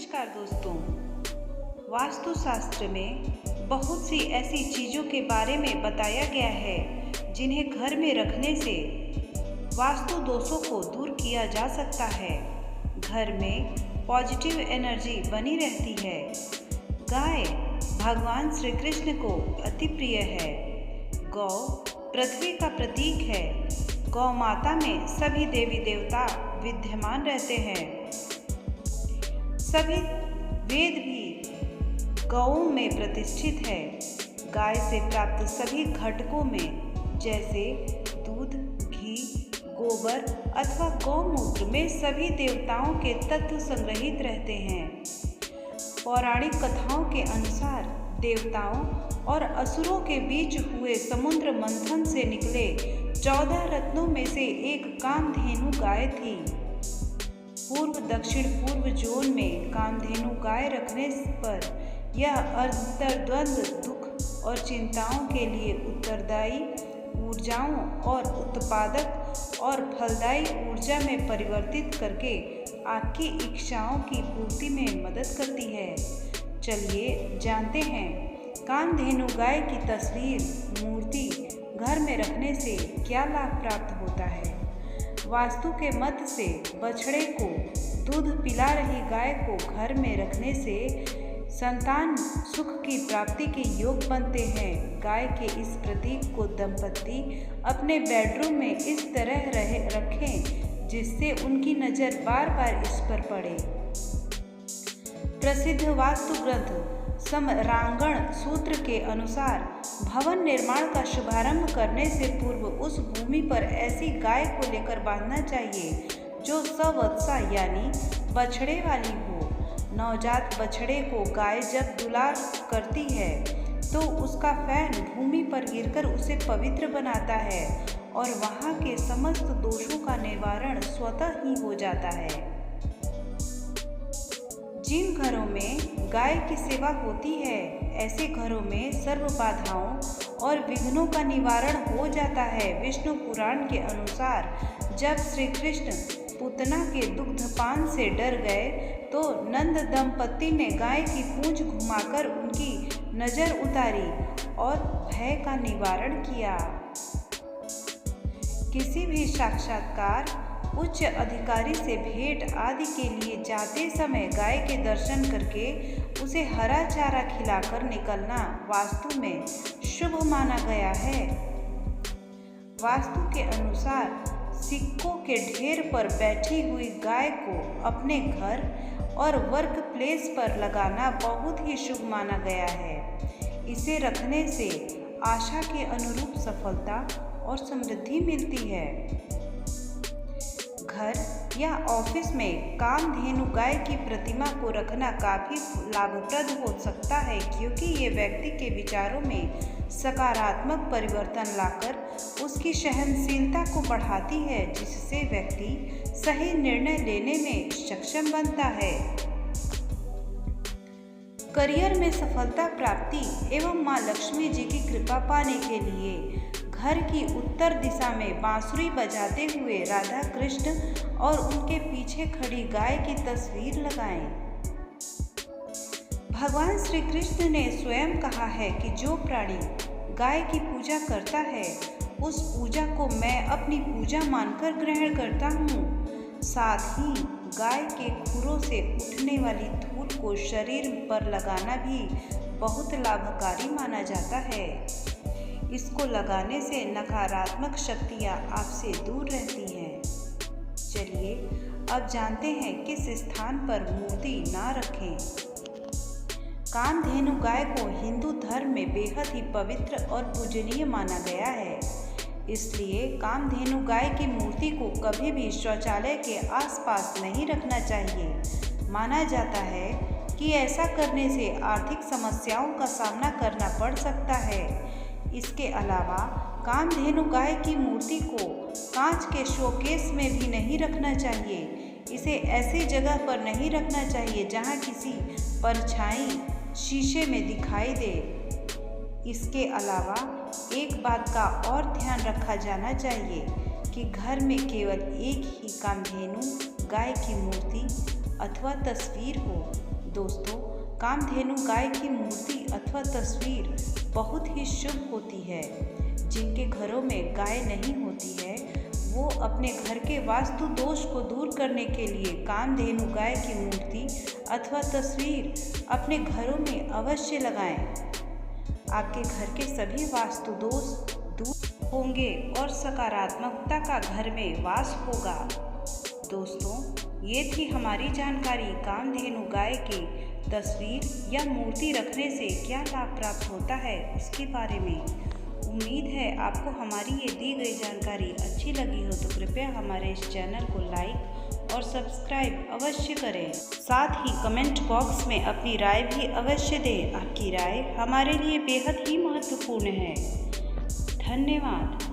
नमस्कार दोस्तों। वास्तुशास्त्र में बहुत सी ऐसी चीज़ों के बारे में बताया गया है जिन्हें घर में रखने से वास्तु दोषों को दूर किया जा सकता है। घर में पॉजिटिव एनर्जी बनी रहती है। गाय भगवान श्री कृष्ण को अति प्रिय है। गौ पृथ्वी का प्रतीक है। गौ माता में सभी देवी देवता विद्यमान रहते हैं। सभी वेद भी गौओं में प्रतिष्ठित है। गाय से प्राप्त सभी घटकों में जैसे दूध, घी, गोबर अथवा गौमूत्र में सभी देवताओं के तत्व संग्रहित रहते हैं। पौराणिक कथाओं के अनुसार देवताओं और असुरों के बीच हुए समुद्र मंथन से निकले 14 रत्नों में से एक कामधेनु गाय थी। पूर्व दक्षिण पूर्व जोन में कामधेनु गाय रखने पर यह अंतर्द्वंद दुख और चिंताओं के लिए उत्तरदायी ऊर्जाओं और उत्पादक और फलदायी ऊर्जा में परिवर्तित करके आपकी इच्छाओं की पूर्ति में मदद करती है। चलिए जानते हैं कामधेनु गाय की तस्वीर मूर्ति घर में रखने से क्या लाभ प्राप्त होता है। वास्तु के मत से बछड़े को दूध पिला रही गाय को घर में रखने से संतान सुख की प्राप्ति के योग बनते हैं। गाय के इस प्रतीक को दंपति अपने बेडरूम में इस तरह रखें जिससे उनकी नज़र बार बार इस पर पड़े। प्रसिद्ध वास्तु ग्रंथ समरांगण सूत्र के अनुसार भवन निर्माण का शुभारंभ करने से पूर्व उस भूमि पर ऐसी गाय को लेकर बांधना चाहिए जो सवत्सा यानी बछड़े वाली हो। नवजात बछड़े को गाय जब दुलार करती है तो उसका फैन भूमि पर गिरकर उसे पवित्र बनाता है और वहाँ के समस्त दोषों का निवारण स्वतः ही हो जाता है। जिन घरों में गाय की सेवा होती है ऐसे घरों में सर्व बाधाओं और विघ्नों का निवारण हो जाता है। विष्णु पुराण के अनुसार जब श्री कृष्ण पूतना के दुग्धपान से डर गए तो नंद दंपति ने गाय की पूंछ घुमाकर उनकी नजर उतारी और भय का निवारण किया। किसी भी साक्षात्कार उच्च अधिकारी से भेंट आदि के लिए जाते समय गाय के दर्शन करके उसे हरा चारा खिलाकर निकलना वास्तु में शुभ माना गया है। वास्तु के अनुसार सिक्कों के ढेर पर बैठी हुई गाय को अपने घर और वर्क प्लेस पर लगाना बहुत ही शुभ माना गया है। इसे रखने से आशा के अनुरूप सफलता और समृद्धि मिलती है। घर या ऑफिस में कामधेनु गाय की प्रतिमा को रखना काफ़ी लाभप्रद हो सकता है क्योंकि ये व्यक्ति के विचारों में सकारात्मक परिवर्तन लाकर उसकी सहनशीलता को बढ़ाती है जिससे व्यक्ति सही निर्णय लेने में सक्षम बनता है। करियर में सफलता प्राप्ति एवं माँ लक्ष्मी जी की कृपा पाने के लिए घर की उत्तर दिशा में बांसुरी बजाते हुए राधा कृष्ण और उनके पीछे खड़ी गाय की तस्वीर लगाएं। भगवान श्री कृष्ण ने स्वयं कहा है कि जो प्राणी गाय की पूजा करता है उस पूजा को मैं अपनी पूजा मानकर ग्रहण करता हूँ। साथ ही गाय के खुरों से उठने वाली धूल को शरीर पर लगाना भी बहुत लाभकारी माना जाता है। इसको लगाने से नकारात्मक शक्तियाँ आपसे दूर रहती हैं। चलिए अब जानते हैं किस स्थान पर मूर्ति ना रखें। कामधेनु गाय को हिंदू धर्म में बेहद ही पवित्र और पूजनीय माना गया है। इसलिए कामधेनु गाय की मूर्ति को कभी भी शौचालय के आसपास नहीं रखना चाहिए। माना जाता है कि ऐसा करने से आर्थिक समस्याओं का सामना करना पड़ सकता है। इसके अलावा कामधेनु गाय की मूर्ति को कांच के शोकेस में भी नहीं रखना चाहिए। इसे ऐसी जगह पर नहीं रखना चाहिए जहां किसी परछाई शीशे में दिखाई दे। इसके अलावा एक बात का और ध्यान रखा जाना चाहिए कि घर में केवल एक ही कामधेनु गाय की मूर्ति अथवा तस्वीर हो। दोस्तों, कामधेनु गाय की मूर्ति अथवा तस्वीर बहुत ही शुभ होती है। जिनके घरों में गाय नहीं होती है वो अपने घर के वास्तु दोष को दूर करने के लिए कामधेनु गाय की मूर्ति अथवा तस्वीर अपने घरों में अवश्य लगाएं। आपके घर के सभी वास्तु दोष दूर होंगे और सकारात्मकता का घर में वास होगा। दोस्तों, ये थी हमारी जानकारी कामधेनु गाय की तस्वीर या मूर्ति रखने से क्या लाभ प्राप्त होता है उसके बारे में। उम्मीद है आपको हमारी ये दी गई जानकारी अच्छी लगी हो, तो कृपया हमारे इस चैनल को लाइक और सब्सक्राइब अवश्य करें। साथ ही कमेंट बॉक्स में अपनी राय भी अवश्य दें। आपकी राय हमारे लिए बेहद ही महत्वपूर्ण है। धन्यवाद।